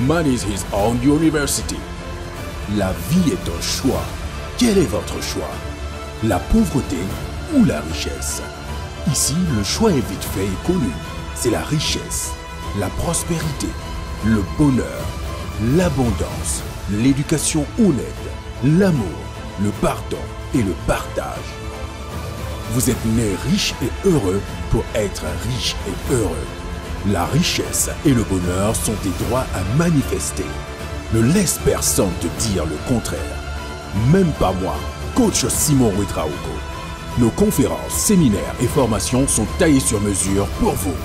Man is his own university. La vie est un choix. Quel est votre choix? La pauvreté ou la richesse? Ici, le choix est vite fait et connu. C'est la richesse, la prospérité, le bonheur, l'abondance, l'éducation honnête, l'amour, le pardon et le partage. Vous êtes né riche et heureux pour être riche et heureux. La richesse et le bonheur sont des droits à manifester. Ne laisse personne te dire le contraire. Même pas moi, coach Simon Ouedraogo. Nos conférences, séminaires et formations sont taillées sur mesure pour vous.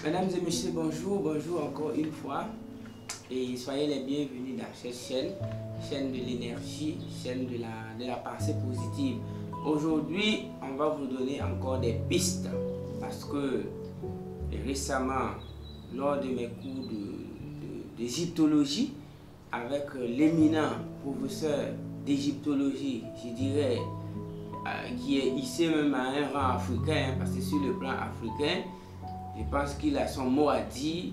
Mesdames et messieurs, bonjour, bonjour encore une fois. Et soyez les bienvenus dans cette chaîne, chaîne de l'énergie, chaîne de la pensée positive. Aujourd'hui, on va vous donner encore des pistes parce que récemment, lors de mes cours d'égyptologie, avec l'éminent professeur d'égyptologie, je dirais, qui est ici même à un rang africain, parce que sur le plan africain, je pense qu'il a son mot à dire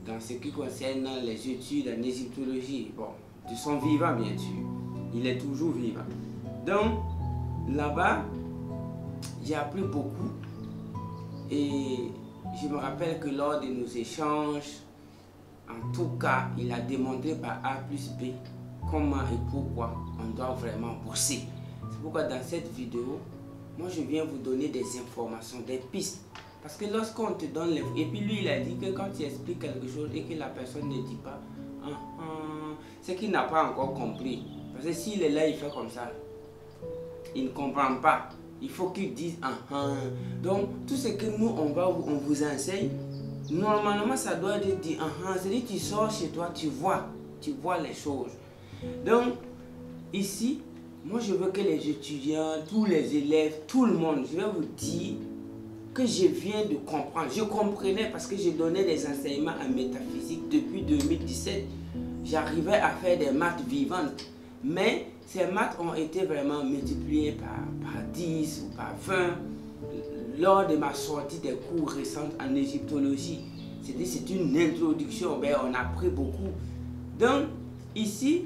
dans ce qui concerne les études en égyptologie. Bon, de son vivant bien sûr, il est toujours vivant. Donc, là-bas, j'ai appris beaucoup et je me rappelle que lors de nos échanges, en tout cas, il a démontré par A plus B comment et pourquoi on doit vraiment bosser. C'est pourquoi dans cette vidéo, moi je viens vous donner des informations, des pistes. Parce que lorsqu'on te donne les... Et puis lui, il a dit que quand tu expliques quelque chose et que la personne ne dit pas, c'est qu'il n'a pas encore compris. Parce que s'il est là, il fait comme ça. Il ne comprend pas. Il faut qu'il dise Donc, tout ce que nous, on vous enseigne, normalement, ça doit être dit c'est-à-dire tu sors chez toi, tu vois les choses. Donc, ici, moi, je veux que les étudiants, tous les élèves, tout le monde, je vais vous dire que je viens de comprendre. Je comprenais parce que j'ai donné des enseignements en métaphysique depuis 2017. J'arrivais à faire des maths vivantes. Mais ces maths ont été vraiment multipliées par 10 ou par 20 lors de ma sortie des cours récents en égyptologie. C'est une introduction, on a appris beaucoup. Donc, ici,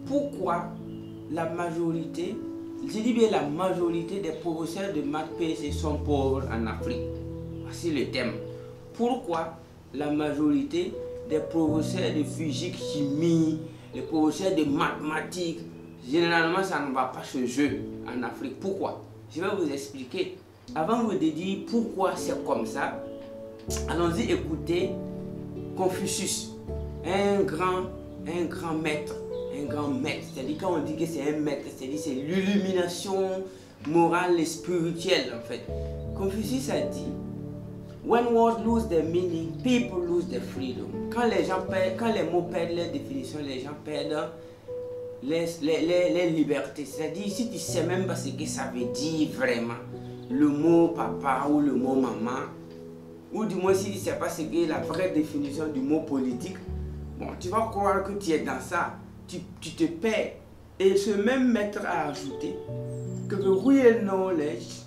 pourquoi la majorité, je dis bien la majorité des professeurs de maths PC sont pauvres en Afrique? Voici le thème. Pourquoi la majorité des professeurs de physique, chimie, les professeurs de mathématiques, généralement ça ne va pas ce jeu en Afrique? Pourquoi? Je vais vous expliquer. Avant de dire pourquoi c'est comme ça, allons-y écouter Confucius, un grand maître. C'est-à-dire quand on dit que c'est un maître, c'est-à-dire c'est l'illumination morale et spirituelle en fait. Confucius a dit: When words lose their meaning, people lose their freedom. Quand les mots perdent leur définition, les gens perdent les libertés. C'est-à-dire, si tu ne sais même pas ce que ça veut dire vraiment, le mot papa ou le mot maman, ou du moins si tu ne sais pas ce qu'est la vraie définition du mot politique, bon, tu vas croire que tu es dans ça, tu te perds. Et ce même maître a ajouté que the real knowledge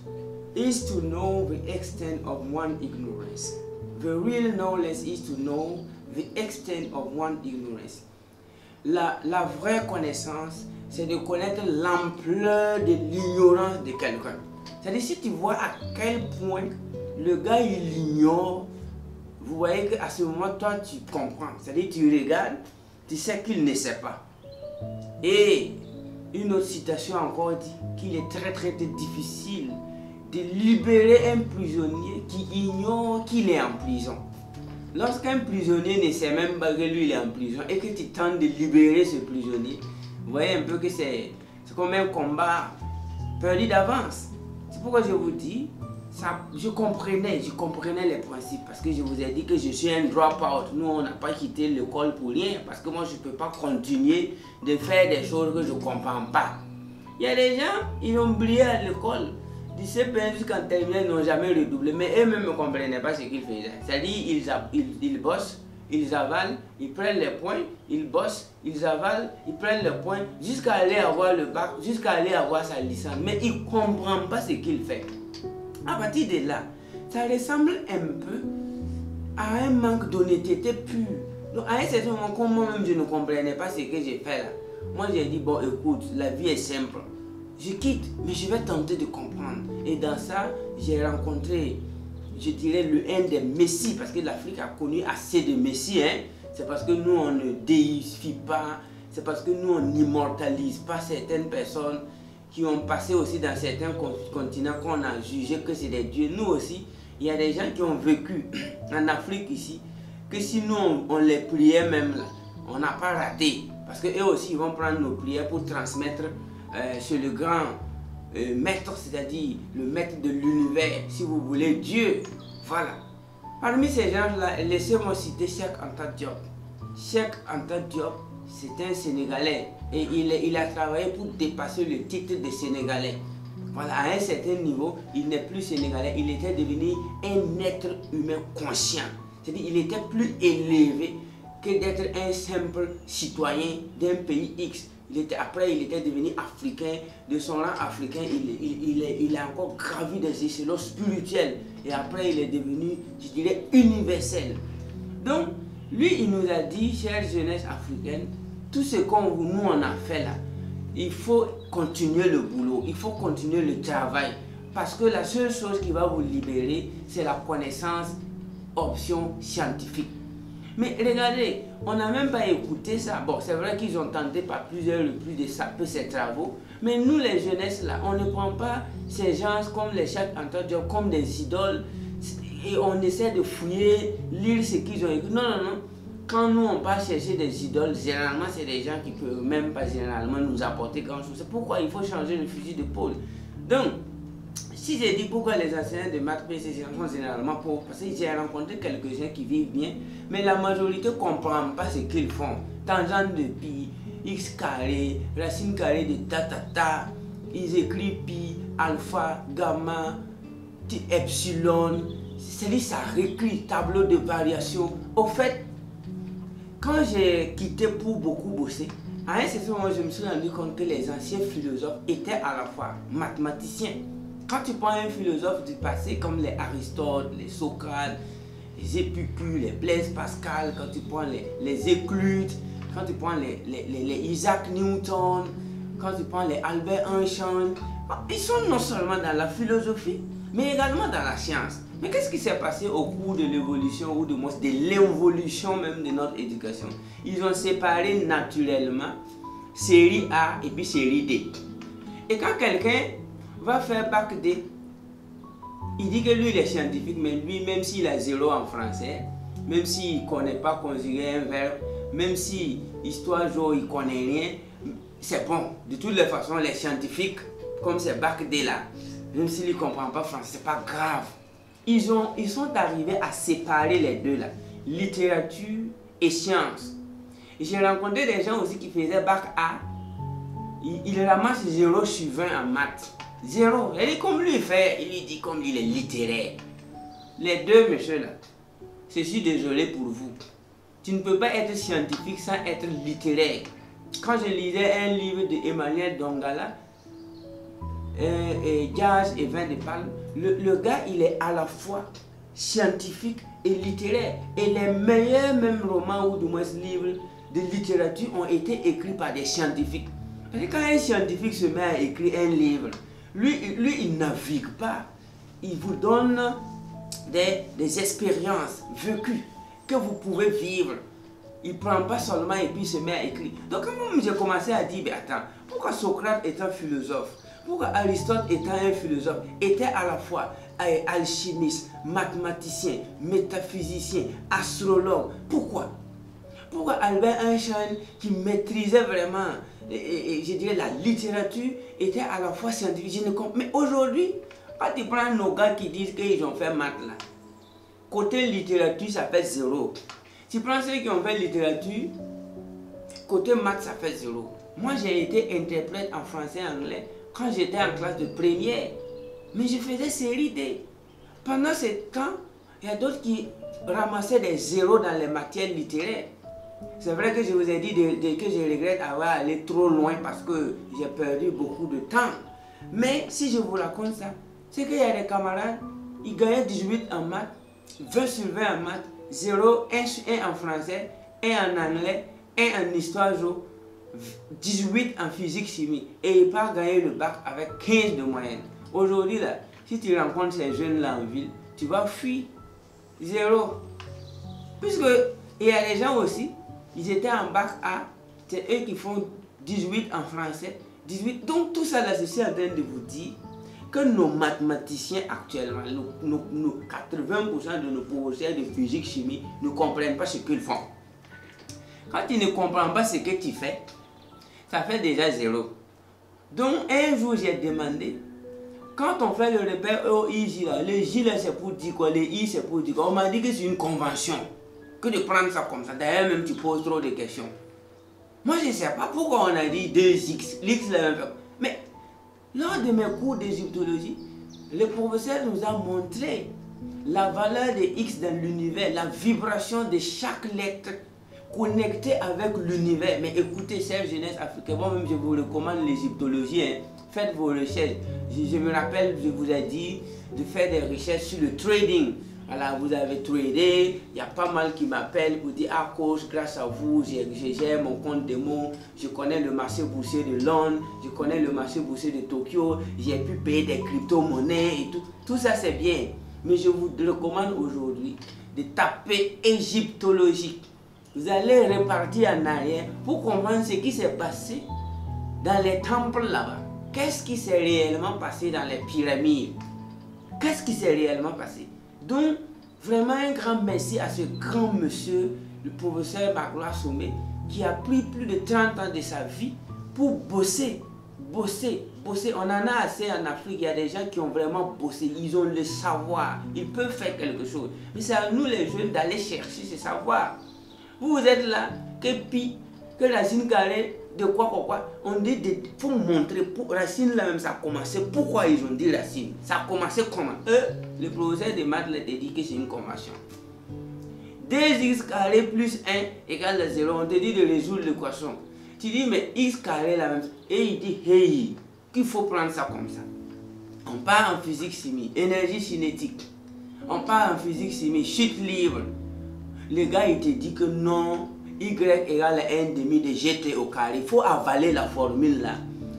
is to know the extent of one ignorance. The real knowledge is to know the extent of one ignorance. La vraie connaissance, c'est de connaître l'ampleur de l'ignorance de quelqu'un. C'est-à-dire, si tu vois à quel point le gars il ignore, vous voyez qu'à ce moment, toi tu comprends. C'est-à-dire, tu regardes, tu sais qu'il ne sait pas. Et une autre citation encore dit qu'il est très difficile de libérer un prisonnier qui ignore qu'il est en prison. Lorsqu'un prisonnier ne sait même pas que lui il est en prison et que tu tentes de libérer ce prisonnier, vous voyez un peu que c'est comme un combat perdu d'avance. C'est pourquoi je vous dis, je comprenais les principes parce que je vous ai dit que je suis un drop-out. Nous, on n'a pas quitté l'école pour rien parce que moi, je ne peux pas continuer de faire des choses que je ne comprends pas. Il y a des gens, ils ont oublié à l'école. Du CP1 jusqu'en terminale, ils n'ont jamais redoublé, mais eux-mêmes ne comprenaient pas ce qu'ils faisaient. C'est-à-dire, ils bossent, ils avalent, ils prennent les points, ils bossent, ils avalent, ils prennent les points, jusqu'à aller avoir le bac, jusqu'à aller avoir sa licence. Mais ils ne comprennent pas ce qu'ils font. À partir de là, ça ressemble un peu à un manque d'honnêteté pure. Donc à un certain moment, comme moi-même je ne comprenais pas ce que j'ai fait là, moi j'ai dit bon écoute, la vie est simple. Je quitte, mais je vais tenter de comprendre. Et dans ça, j'ai rencontré, je dirais, un des messies, parce que l'Afrique a connu assez de messies. Hein. C'est parce que nous, on ne déifie pas, c'est parce que nous, on n'immortalise pas certaines personnes qui ont passé aussi dans certains continents qu'on a jugé que c'est des dieux. Nous aussi, il y a des gens qui ont vécu en Afrique ici, que si nous, on les priait même là, on n'a pas raté. Parce qu'eux aussi, ils vont prendre nos prières pour transmettre sur le grand maître, c'est-à-dire le maître de l'univers, si vous voulez, Dieu. Voilà. Parmi ces gens-là, laissez-moi citer Cheikh Anta Diop. Cheikh Anta Diop, c'est un Sénégalais et il a travaillé pour dépasser le titre de Sénégalais. Voilà, à un certain niveau, il n'est plus Sénégalais, il était devenu un être humain conscient. C'est-à-dire qu'il était plus élevé que d'être un simple citoyen d'un pays X. Après, il était devenu africain. De son rang africain, il a encore gravi des échelons spirituels. Et après, il est devenu, je dirais, universel. Donc, lui, il nous a dit, chère jeunesse africaine, tout ce qu'on nous on a fait là, il faut continuer le boulot, il faut continuer le travail. Parce que la seule chose qui va vous libérer, c'est la connaissance, option scientifique. Mais regardez, on n'a même pas écouté ça. Bon, c'est vrai qu'ils ont tenté par plusieurs reprises de saper ces travaux. Mais nous, les jeunesses, là, on ne prend pas ces gens comme les Cheikh Anta Diop comme des idoles. Et on essaie de fouiller, lire ce qu'ils ont écrit. Non, non, non. Quand nous, on part chercher des idoles, généralement, c'est des gens qui ne peuvent même pas généralement nous apporter grand-chose. C'est pourquoi il faut changer le fusil d'épaule. Donc, si j'ai dit pourquoi les enseignants de maths PC sont généralement pauvres, parce que j'ai rencontré quelques-uns qui vivent bien, mais la majorité ne comprend pas ce qu'ils font. Tangente de pi, x carré, racine carrée de ta, ils écrivent pi, alpha, gamma, epsilon, c'est-à-dire ça réécrit tableau de variation. Au fait, quand j'ai quitté pour beaucoup bosser, à un certain moment, je me suis rendu compte que les anciens philosophes étaient à la fois mathématiciens. Quand tu prends un philosophe du passé comme les Aristote, les Socrate, les Épicure, les Blaise Pascal, quand tu prends les Euclide, quand tu prends les Isaac Newton, quand tu prends les Albert Einstein, ils sont non seulement dans la philosophie, mais également dans la science. Mais qu'est-ce qui s'est passé au cours de l'évolution ou de l'évolution même de notre éducation? Ils ont séparé naturellement série A et puis série D. Et quand quelqu'un va faire bac D, il dit que lui il est scientifique, mais lui même s'il a 0 en français, même s'il ne connaît pas conjuguer un verbe, même si histoire géo il ne connaît rien, c'est bon. De toutes les façons, les scientifiques, comme c'est bac D là, même s'il ne comprend pas français, c'est pas grave. Ils sont arrivés à séparer les deux là, littérature et sciences. J'ai rencontré des gens aussi qui faisaient bac A, ils ramassent 0 sur 20 en maths. 0. Et comme lui fait, il lui dit comme il est littéraire. Les deux, monsieur là, je suis désolé pour vous. Tu ne peux pas être scientifique sans être littéraire. Quand je lisais un livre de Emmanuel Dongala, Jazz et Vin de Palme, le gars il est à la fois scientifique et littéraire. Et les meilleurs même romans ou du moins livres de littérature ont été écrits par des scientifiques. Parce que quand un scientifique se met à écrire un livre, lui il navigue pas. Il vous donne des expériences vécues que vous pouvez vivre. Il ne prend pas seulement et puis il se met à écrire. Donc quand j'ai commencé à dire, attends, pourquoi Socrate est un philosophe? Pourquoi Aristote étant un philosophe était à la fois alchimiste, mathématicien, métaphysicien, astrologue? Pourquoi? Pourquoi Albert Einstein, qui maîtrisait vraiment, je dirais, la littérature, était à la fois scientifique? Je ne comprends. Mais aujourd'hui, quand tu prends nos gars qui disent qu'ils ont fait maths là, côté littérature, ça fait 0. Tu prends ceux qui ont fait littérature, côté maths, ça fait 0. Moi, j'ai été interprète en français et anglais quand j'étais en classe de première. Mais je faisais série D. Pendant ce temps, il y a d'autres qui ramassaient des 0 dans les matières littéraires. C'est vrai que je vous ai dit que je regrette avoir allé trop loin parce que j'ai perdu beaucoup de temps. Mais si je vous raconte ça, c'est qu'il y a des camarades, il gagnait 18 en maths, 20 sur 20 en maths, 0, 1 en français, 1 en anglais, 1 en histoire géo, 18 en physique chimie. Et il part gagner le bac avec 15 de moyenne. Aujourd'hui, là, si tu rencontres ces jeunes-là en ville, tu vas fuir. 0. Puisque il y a des gens aussi, ils étaient en bac A, c'est eux qui font 18 en français, 18. Donc tout ça là, je suis en train de vous dire que nos mathématiciens actuellement, nos 80% de nos professeurs de physique chimie ne comprennent pas ce qu'ils font. Quand tu ne comprends pas ce que tu fais, ça fait déjà 0. Donc un jour j'ai demandé, quand on fait le repère OIJ là, le J là c'est pour dire quoi, le I c'est pour dire quoi, on m'a dit que c'est une convention, que de prendre ça comme ça. D'ailleurs même tu poses trop de questions. Moi je ne sais pas pourquoi on a dit 2x, l'X la même chose. Mais lors de mes cours d'égyptologie, le professeur nous a montré la valeur de X dans l'univers, la vibration de chaque lettre connectée avec l'univers. Mais écoutez, chère jeunesse africaine, moi-même je vous recommande l'égyptologie, hein. Faites vos recherches. Je me rappelle, je vous ai dit de faire des recherches sur le trading. Voilà, vous avez tradé, il y a pas mal qui m'appellent pour dire ah coach, grâce à vous, je gère mon compte démo, je connais le marché boursier de Londres, je connais le marché boursier de Tokyo, j'ai pu payer des crypto-monnaies et tout. Tout ça c'est bien, mais je vous recommande aujourd'hui de taper égyptologie. Vous allez repartir en arrière pour comprendre ce qui s'est passé dans les temples là-bas. Qu'est-ce qui s'est réellement passé dans les pyramides? Qu'est-ce qui s'est réellement passé? Donc, vraiment un grand merci à ce grand monsieur, le professeur Magloire Somé, qui a pris plus de 30 ans de sa vie pour bosser. On en a assez en Afrique, il y a des gens qui ont vraiment bossé, ils ont le savoir, ils peuvent faire quelque chose. Mais c'est à nous les jeunes d'aller chercher ce savoir. Vous êtes là, que racine carrée, de quoi, on dit, pour montrer, pour racine là même ça a commencé, pourquoi ils ont dit racine, ça a commencé comment? Le professeur de maths l'a dit que c'est une convention. 2x carré plus 1 égale 0, on te dit de résoudre l'équation. Tu dis mais x carré la même chose, et il dit hey, qu'il faut prendre ça comme ça. On part en physique chimie, énergie cinétique, on part en physique chimie, chute libre. Le gars il te dit que non, y égale 1 demi de gt au carré. Il faut avaler la formule là.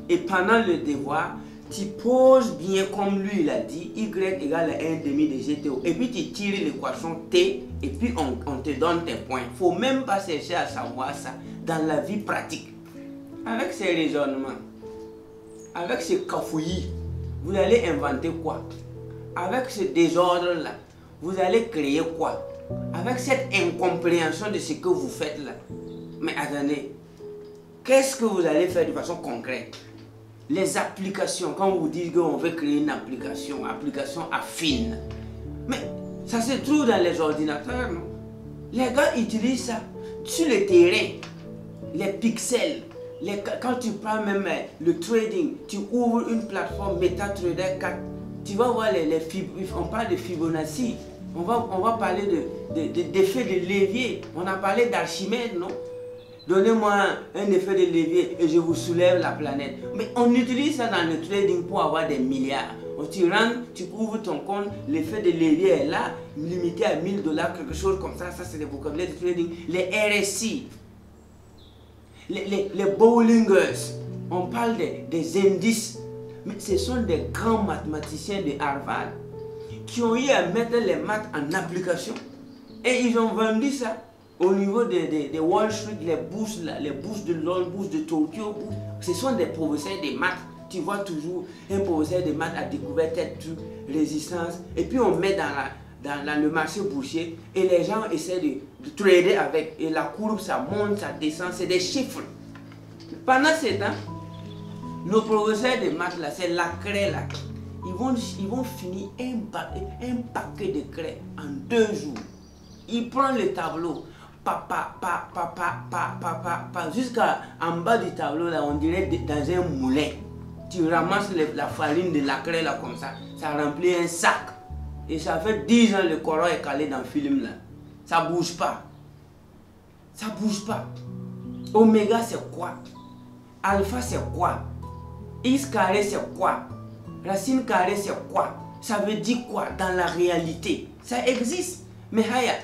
Et pendant le devoir, tu poses bien comme lui il a dit, y égale 1 demi de gt au. Et puis tu tires l'équation t et puis on te donne tes points. Il ne faut même pas chercher à savoir ça dans la vie pratique. Avec ces raisonnements, avec ce cafouillis, vous allez inventer quoi? Avec ce désordre là, vous allez créer quoi? Avec cette incompréhension de ce que vous faites là. Mais attendez, qu'est-ce que vous allez faire de façon concrète? Les applications, quand vous dites qu'on veut créer une application affine, mais ça se trouve dans les ordinateurs, non? Les gars utilisent ça sur le terrain, les pixels. Quand tu prends même le trading, tu ouvres une plateforme MetaTrader 4, tu vas voir on parle de Fibonacci. On va parler d'effet de levier. On a parlé d'Archimède, non? Donnez-moi un effet de levier et je vous soulève la planète. Mais on utilise ça dans le trading pour avoir des milliards. Tu rentres, tu ouvres ton compte, l'effet de levier est là, limité à 1000 $, quelque chose comme ça. Ça, c'est le vocabulaire du trading. Les RSI, les Bollingers, on parle des indices. Mais ce sont des grands mathématiciens de Harvard qui ont eu à mettre les maths en application et ils ont vendu ça au niveau de Wall Street, les bourses de Londres, bourses de Tokyo. Ce sont des professeurs de maths. Tu vois toujours un professeur de maths a découvert tel truc, résistance, et puis on met dans le marché boursier et les gens essaient de trader avec, et la courbe ça monte, ça descend, c'est des chiffres. Pendant ce temps, nos professeurs de maths là, c'est la craie là. Ils vont finir un paquet de craie en 2 jours. Ils prennent le tableau, jusqu'en bas du tableau, là, on dirait dans un moulin. Tu ramasses la farine de la craie là comme ça remplit un sac. Et ça fait 10 ans le Coran est calé dans le film là. Ça bouge pas. Ça bouge pas. Oméga c'est quoi? Alpha c'est quoi? X carré c'est quoi? Racine carrée c'est quoi? Ça veut dire quoi dans la réalité? Ça existe. Mais Haya,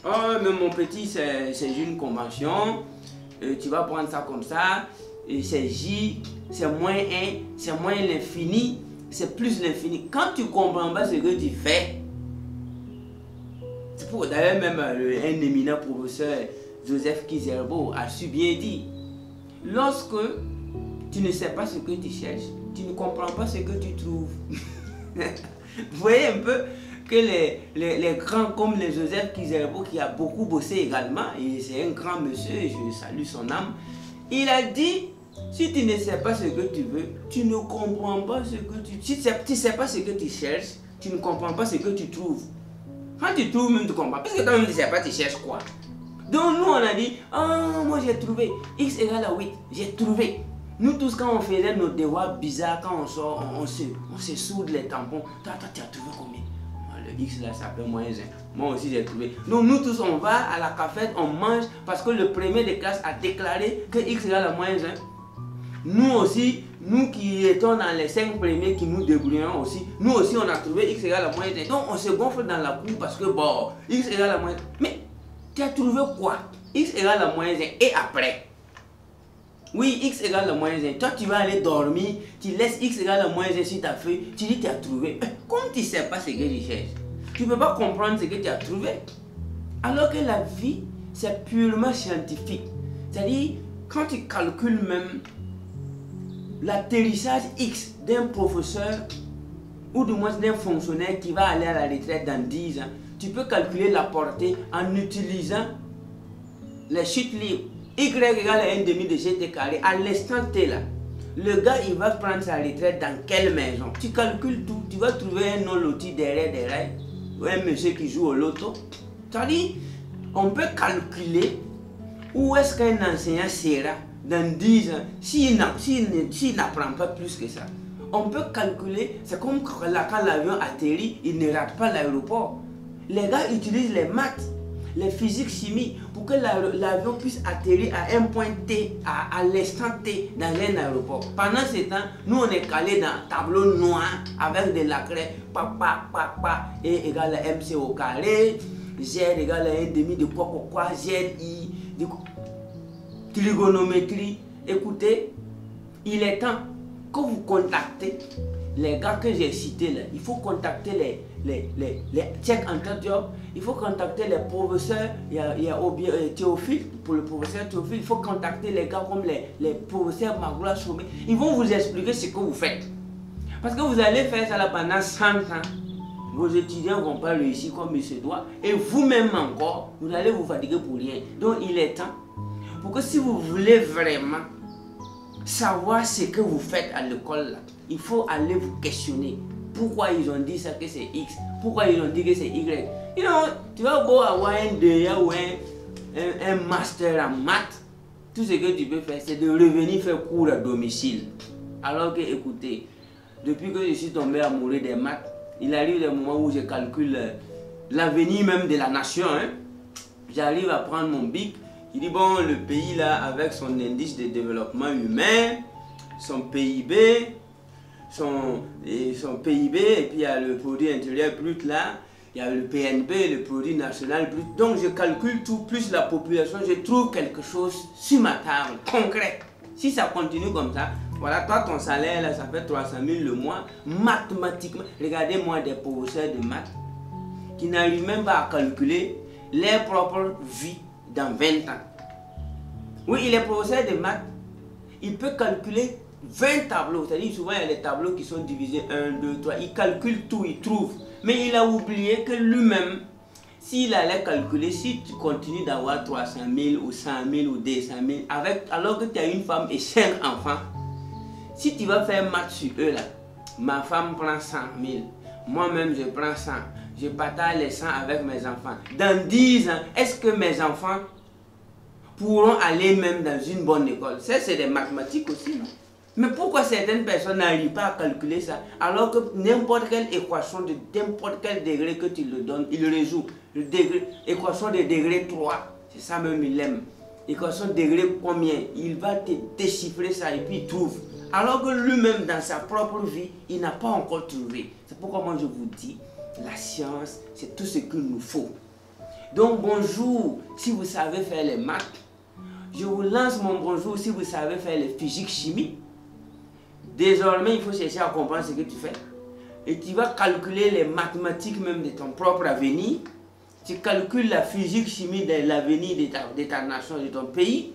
oh, mais mon petit, c'est une convention. Tu vas prendre ça comme ça. C'est J, c'est moins 1, c'est moins l'infini, c'est plus l'infini. Quand tu ne comprends pas ce que tu fais, c'est pour d'ailleurs même un éminent professeur, Joseph Kizerbo, a su bien dire, lorsque tu ne sais pas ce que tu cherches, tu ne comprends pas ce que tu trouves. Vous voyez un peu que les grands comme les Joseph Kizerbo, qui a beaucoup bossé également, et c'est un grand monsieur, je salue son âme, il a dit, si tu ne sais pas ce que tu veux, tu ne comprends pas ce que tu... Si tu ne sais pas ce que tu cherches, tu ne comprends pas ce que tu trouves. Quand tu trouves, même tu comprends. Parce que toi-même, tu ne sais pas, tu cherches quoi. Donc nous, on a dit, oh, moi j'ai trouvé, x égale à 8, j'ai trouvé. Nous tous, quand on faisait nos devoirs bizarres, quand on sort, on se soude les tampons. Toi, tu as trouvé combien? Le x là, ça fait moins 1. Moi aussi, j'ai trouvé. Donc nous tous, on va à la cafette, on mange, parce que le premier de classe a déclaré que x égale à moins 1. Nous aussi, nous qui étions dans les 5 premiers qui nous débrouillons aussi, nous aussi on a trouvé x égale à moins 1. Donc on se gonfle dans la cour parce que bon, x égale à moins 1. Mais tu as trouvé quoi? X égale à moins 1 et après? Oui, x égale à moins 1. Toi tu vas aller dormir, tu laisses x égale à moins 1 sur ta feuille, tu dis tu as trouvé. Comme tu ne sais pas ce que tu cherches, tu ne peux pas comprendre ce que tu as trouvé. Alors que la vie, c'est purement scientifique. C'est-à-dire, quand tu calcules même l'atterrissage X d'un professeur ou du moins d'un fonctionnaire qui va aller à la retraite dans 10 ans, tu peux calculer la portée en utilisant les chutes libres. Y égale à 1 demi de gt carré. À l'instant T là, le gars il va prendre sa retraite dans quelle maison? Tu calcules tout, tu vas trouver un non loti derrière des rails ou un monsieur qui joue au loto. C'est-à-dire, on peut calculer où est-ce qu'un enseignant sera dans 10 ans, s'il n'apprend pas plus que ça. On peut calculer, c'est comme quand l'avion atterrit, il ne rate pas l'aéroport. Les gars utilisent les maths, les physiques chimie, pour que l'avion puisse atterrir à un point T, à l'instant T, dans un aéroport. Pendant ce temps, nous on est calé dans un tableau noir, avec de la craie, E égale à MC au carré, Z égale à 1 demi de quoi, ZI, trigonométrie. Écoutez, il est temps que vous contactez les gars que j'ai cités là. Il faut contacter les check entre job. Il faut contacter les professeurs. Il y a Théophile, pour le professeur Théophile. Il faut contacter les gars comme les professeurs Magoula Chomé. Ils vont vous expliquer ce que vous faites. Parce que vous allez faire ça là pendant 100 ans. Vos étudiants ne vont pas réussir comme il se doit. Et vous-même encore, vous allez vous fatiguer pour rien. Donc il est temps pour que si vous voulez vraiment savoir ce que vous faites à l'école, il faut aller vous questionner. Pourquoi ils ont dit ça que c'est X? Pourquoi ils ont dit que c'est Y? You know, tu vas beau avoir un DEA ou un master en maths. Tout ce que tu peux faire, c'est de revenir faire cours à domicile. Alors que, écoutez, depuis que je suis tombé amoureux des maths, il arrive des moments où je calcule l'avenir même de la nation. Hein. J'arrive à prendre mon bic. Il dit bon, le pays là, avec son indice de développement humain, son PIB, son PIB, et puis il y a le produit intérieur brut là, il y a le PNB, le produit national brut. Donc je calcule tout, plus la population, je trouve quelque chose sur ma table, concret. Si ça continue comme ça, voilà, toi ton salaire là, ça fait 300 000 le mois, mathématiquement. Regardez-moi des professeurs de maths qui n'arrivent même pas à calculer leur propre vie dans 20 ans. Oui, il est professeur de maths, il peut calculer 20 tableaux, c'est-à-dire souvent il y a des tableaux qui sont divisés 1, 2, 3, il calcule tout, il trouve. Mais il a oublié que lui-même, s'il allait calculer, si tu continues d'avoir 300 000 ou 100 000 ou 200 000, alors que tu as une femme et 5 enfants, si tu vas faire maths sur eux là, ma femme prend 100 000, moi-même je prends 100, je partage les 100 avec mes enfants. Dans 10 ans, est-ce que mes enfants pourront aller même dans une bonne école? Ça, c'est des mathématiques aussi, non? Mais pourquoi certaines personnes n'arrivent pas à calculer ça alors que n'importe quelle équation de n'importe quel degré que tu le donnes, il résout. Équation de degré 3, c'est ça même il aime. Équation de degré combien? Il va te déchiffrer ça et puis il trouve. alors que lui-même, dans sa propre vie, il n'a pas encore trouvé. C'est pourquoi moi je vous dis, la science, c'est tout ce qu'il nous faut. Donc bonjour, si vous savez faire les maths. Je vous lance mon bonjour si vous savez faire les physique, chimie. Désormais, il faut chercher à comprendre ce que tu fais. Et tu vas calculer les mathématiques même de ton propre avenir. Tu calcules la physique, chimie de l'avenir de ta nation, de ton pays.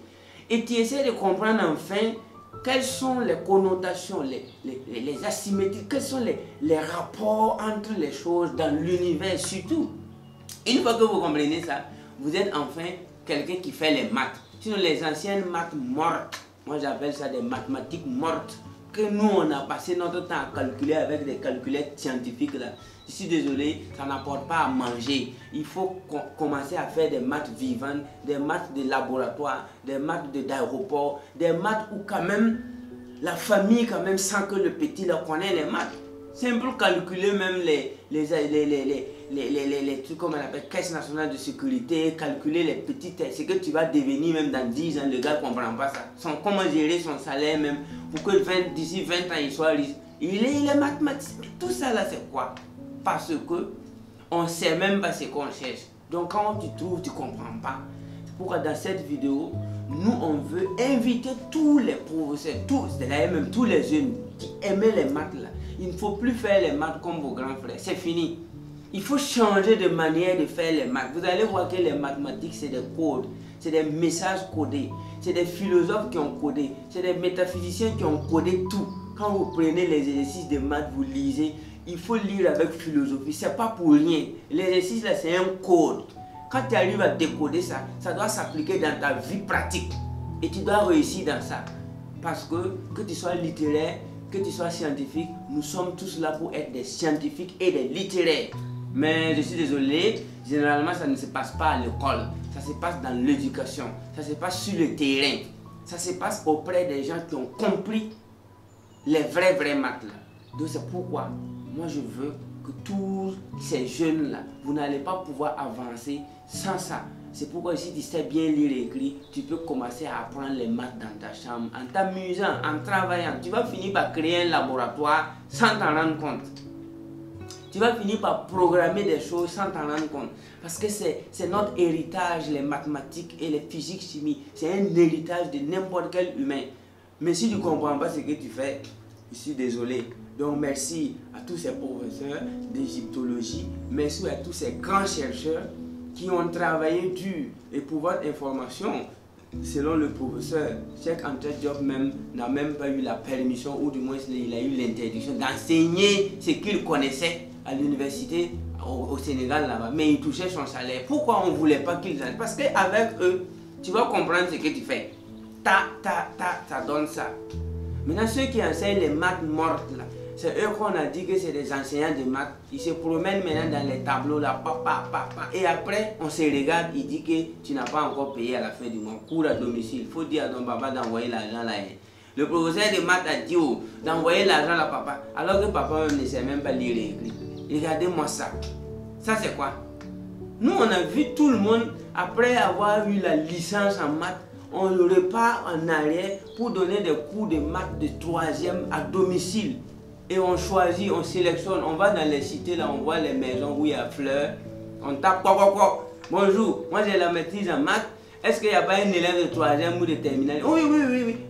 Et tu essaies de comprendre enfin quelles sont les connotations, les asymétries, quels sont les rapports entre les choses dans l'univers surtout. Une fois que vous comprenez ça, vous êtes enfin quelqu'un qui fait les maths. Sinon les anciennes maths mortes, moi j'appelle ça des mathématiques mortes, que nous on a passé notre temps à calculer avec des calculettes scientifiques là. Je suis désolé, ça n'apporte pas à manger. Il faut commencer à faire des maths vivantes, des maths de laboratoire, des maths d'aéroport, des maths où quand même la famille quand même sent que le petit là connaît les maths. Simple calculer même les trucs comme on appelle caisse nationale de sécurité, calculer les petites, ce que tu vas devenir même dans 10 ans, le gars ne comprend pas ça. Comment gérer son salaire même pour que d'ici 20 ans il soit riche. Il est mathématicien. Tout ça là c'est quoi? Parce que on ne sait même pas ce qu'on cherche. Donc quand tu trouves, tu ne comprends pas. C'est pourquoi dans cette vidéo, nous on veut inviter tous les professeurs, c'est-à-dire même tous les jeunes qui aimaient les maths là. Il ne faut plus faire les maths comme vos grands frères, c'est fini. Il faut changer de manière de faire les maths. Vous allez voir que les mathématiques c'est des codes, c'est des messages codés, c'est des philosophes qui ont codé, c'est des métaphysiciens qui ont codé tout. Quand vous prenez les exercices de maths, vous lisez, il faut lire avec philosophie, c'est pas pour rien. L'exercice là c'est un code. Quand tu arrives à décoder ça, ça doit s'appliquer dans ta vie pratique. Et tu dois réussir dans ça. Parce que tu sois littéraire, que tu sois scientifique, nous sommes tous là pour être des scientifiques et des littéraires. Mais je suis désolé, généralement ça ne se passe pas à l'école. Ça se passe dans l'éducation, ça se passe sur le terrain. Ça se passe auprès des gens qui ont compris les vrais maths là. Donc c'est pourquoi moi je veux que tous ces jeunes là, vous n'allez pas pouvoir avancer sans ça. C'est pourquoi si tu sais bien lire et écrire, tu peux commencer à apprendre les maths dans ta chambre, en t'amusant, en travaillant. Tu vas finir par créer un laboratoire sans t'en rendre compte. Tu vas finir par programmer des choses sans t'en rendre compte. Parce que c'est notre héritage, les mathématiques et les physiques chimie. C'est un héritage de n'importe quel humain. Mais si tu ne comprends pas ce que tu fais, je suis désolé. Donc merci à tous ces professeurs d'égyptologie, merci à tous ces grands chercheurs qui ont travaillé dur. Et pour votre information, selon le professeur, Cheikh Anta Diop même n'a même pas eu la permission, ou du moins il a eu l'interdiction d'enseigner ce qu'il connaissait à l'université au Sénégal là-bas. Mais il touchait son salaire. Pourquoi on ne voulait pas qu'ils enseignent? Parce qu'avec eux, tu vas comprendre ce que tu fais. Ça donne ça. Maintenant, ceux qui enseignent les maths mortes là, c'est eux qu'on a dit que c'est des enseignants de maths. Ils se promènent maintenant dans les tableaux là, et après on se regarde, il dit que tu n'as pas encore payé à la fin du mois. Cours à domicile, il faut dire à ton papa d'envoyer l'argent là. Le professeur de maths a dit d'envoyer l'argent à papa, alors que papa ne sait même pas lire et écrire. Regardez-moi ça. Ça c'est quoi? Nous on a vu tout le monde, après avoir eu la licence en maths, on repart en arrière pour donner des cours de maths de 3e à domicile. Et on choisit, on sélectionne, on va dans les cités là, on voit les maisons où il y a fleurs, on tape quoi. Bonjour, moi j'ai la maîtrise en maths. Est-ce qu'il n'y a pas un élève de 3e ou de terminale? Oui,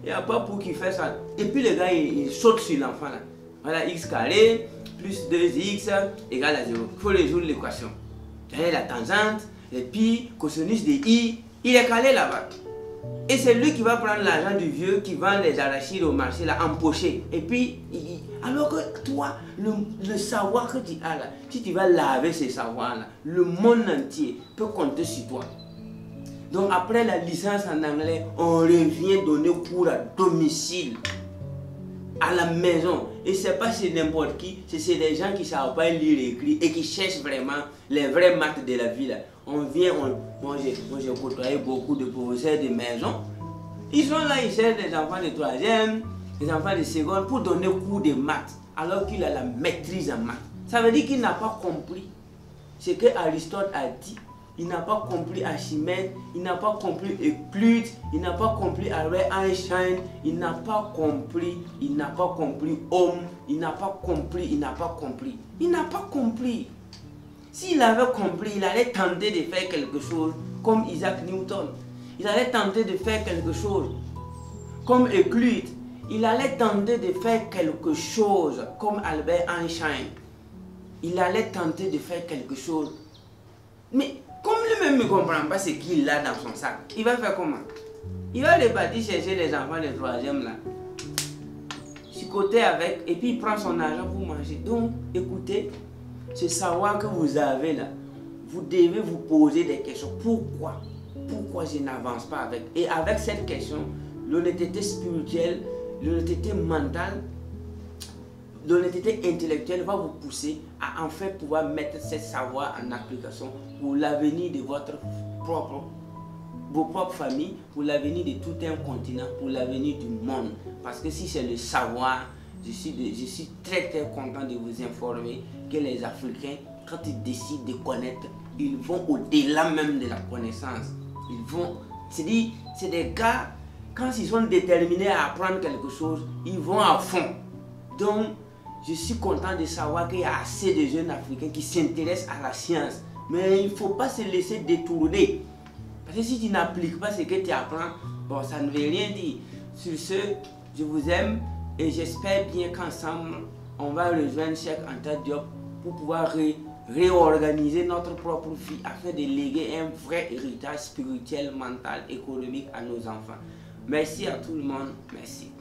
il n'y a pas pour qui fait ça. Et puis le gars il saute sur l'enfant là. Voilà, x carré plus 2x égale à 0. Il faut résoudre l'équation. La tangente, et puis cosinus de i, il est calé là-bas. Et c'est lui qui va prendre l'argent du vieux qui vend les arachides au marché là, empoché. Et puis, alors que toi, le savoir que tu as là, si tu vas laver ce savoir là, le monde entier peut compter sur toi. Donc après la licence en anglais, on revient donner cours à domicile, à la maison. Et c'est pas chez n'importe qui, c'est des gens qui ne savent pas lire et écrire et qui cherchent vraiment les vrais maths de la vie là. On vient, moi j'ai côtoyé beaucoup de professeurs de maison. Ils sont là, ils cherchent des enfants de 3e, des enfants de seconde pour donner cours de maths, alors qu'il a la maîtrise en maths. Ça veut dire qu'il n'a pas compris ce que Aristote a dit il n'a pas compris Archimède, il n'a pas compris Euclide, il n'a pas compris Albert Einstein, il n'a pas compris Homme, il n'a pas compris. S'il avait compris, il allait tenter de faire quelque chose comme Isaac Newton. Il allait tenter de faire quelque chose comme Euclide. Il allait tenter de faire quelque chose comme Albert Einstein. Il allait tenter de faire quelque chose. Mais comme lui-même ne comprend pas ce qu'il a dans son sac, il va faire comment? Il va repartir chercher les enfants de 3e là, chicoter avec, et puis il prend son argent pour manger. Donc, écoutez, ce savoir que vous avez là, vous devez vous poser des questions. Pourquoi je n'avance pas avec? Et avec cette question, l'honnêteté spirituelle, l'honnêteté mentale, l'honnêteté intellectuelle va vous pousser à enfin pouvoir mettre ce savoir en application pour l'avenir de vos propres familles, pour l'avenir de tout un continent, pour l'avenir du monde. Parce que si c'est le savoir, je suis très content de vous informer que les Africains, quand ils décident de connaître, ils vont au-delà même de la connaissance. C'est des gars, quand ils sont déterminés à apprendre quelque chose, ils vont à fond. Donc, je suis content de savoir qu'il y a assez de jeunes Africains qui s'intéressent à la science. Mais il ne faut pas se laisser détourner. Parce que si tu n'appliques pas ce que tu apprends, bon, ça ne veut rien dire. Sur ce, je vous aime et j'espère bien qu'ensemble, on va rejoindre Cheikh Anta Diop pour pouvoir réorganiser notre propre vie afin de léguer un vrai héritage spirituel, mental, économique à nos enfants. Merci à tout le monde. Merci.